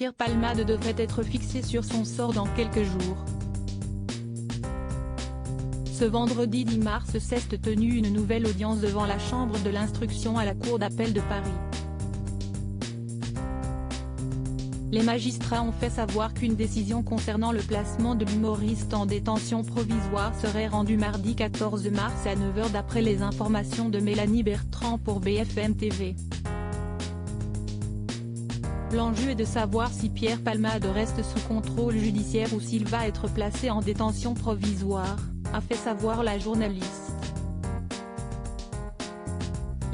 Pierre Palmade devrait être fixé sur son sort dans quelques jours. Ce vendredi 10 mars s'est tenue une nouvelle audience devant la chambre de l'instruction à la cour d'appel de Paris. Les magistrats ont fait savoir qu'une décision concernant le placement de l'humoriste en détention provisoire serait rendue mardi 14 mars à 9h d'après les informations de Mélanie Bertrand pour BFM TV. L'enjeu est de savoir si Pierre Palmade reste sous contrôle judiciaire ou s'il va être placé en détention provisoire, a fait savoir la journaliste.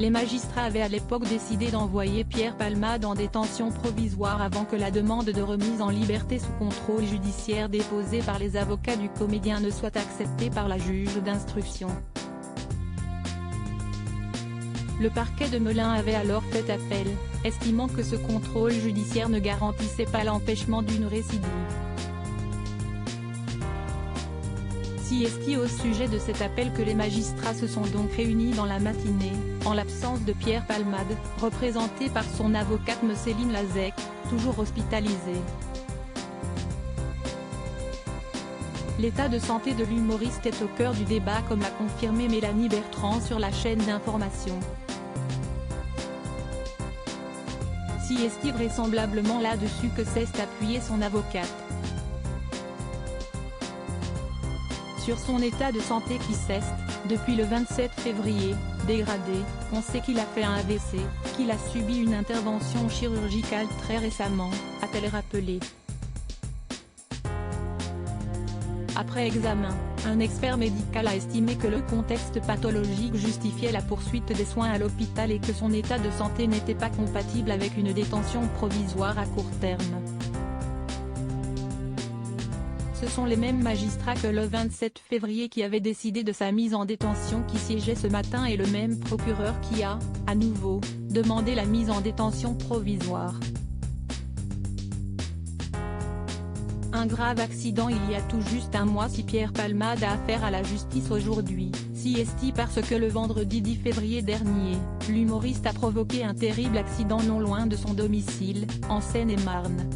Les magistrats avaient à l'époque décidé d'envoyer Pierre Palmade en détention provisoire avant que la demande de remise en liberté sous contrôle judiciaire déposée par les avocats du comédien ne soit acceptée par la juge d'instruction. Le parquet de Melun avait alors fait appel, estimant que ce contrôle judiciaire ne garantissait pas l'empêchement d'une récidive. C'est au sujet de cet appel que les magistrats se sont donc réunis dans la matinée, en l'absence de Pierre Palmade, représenté par son avocate Céline Lazec, toujours hospitalisée. L'état de santé de l'humoriste est au cœur du débat comme l'a confirmé Mélanie Bertrand sur la chaîne d'information. C'est vraisemblablement là-dessus que s'est appuyée son avocate. Sur son état de santé qui s'est, depuis le 27 février, dégradé, on sait qu'il a fait un AVC, qu'il a subi une intervention chirurgicale très récemment, a-t-elle rappelé. Après examen, un expert médical a estimé que le contexte pathologique justifiait la poursuite des soins à l'hôpital et que son état de santé n'était pas compatible avec une détention provisoire à court terme. Ce sont les mêmes magistrats que le 27 février qui avaient décidé de sa mise en détention qui siégeaient ce matin et le même procureur qui a, à nouveau, demandé la mise en détention provisoire. Un grave accident il y a tout juste un mois si Pierre Palmade a affaire à la justice aujourd'hui, parce que le vendredi 10 février dernier, l'humoriste a provoqué un terrible accident non loin de son domicile, en Seine-et-Marne.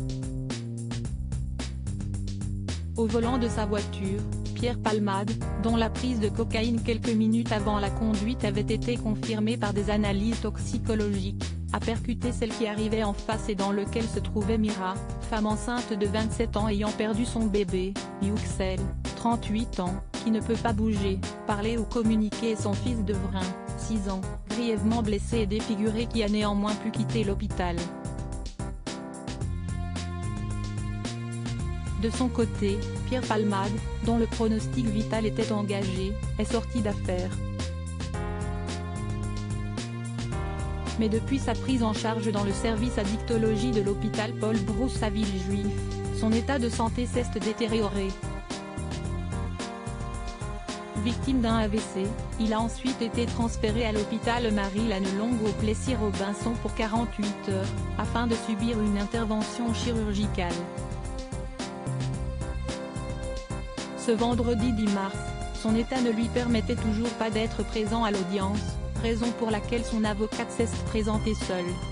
Au volant de sa voiture, Pierre Palmade, dont la prise de cocaïne quelques minutes avant la conduite avait été confirmée par des analyses toxicologiques, a percuté celle qui arrivait en face et dans lequel se trouvait Mira, femme enceinte de 27 ans ayant perdu son bébé, Yuxel, 38 ans, qui ne peut pas bouger, parler ou communiquer et son fils Devrin, 6 ans, grièvement blessé et défiguré qui a néanmoins pu quitter l'hôpital. De son côté, Pierre Palmade, dont le pronostic vital était engagé, est sorti d'affaire. Mais depuis sa prise en charge dans le service addictologie de l'hôpital Paul Brousse à Villejuif, son état de santé s'est détérioré. Victime d'un AVC, il a ensuite été transféré à l'hôpital Marie-Lannelongue au Plessis-Robinson pour 48 heures, afin de subir une intervention chirurgicale. Ce vendredi 10 mars, son état ne lui permettait toujours pas d'être présent à l'audience, raison pour laquelle son avocate s'est présentée seule.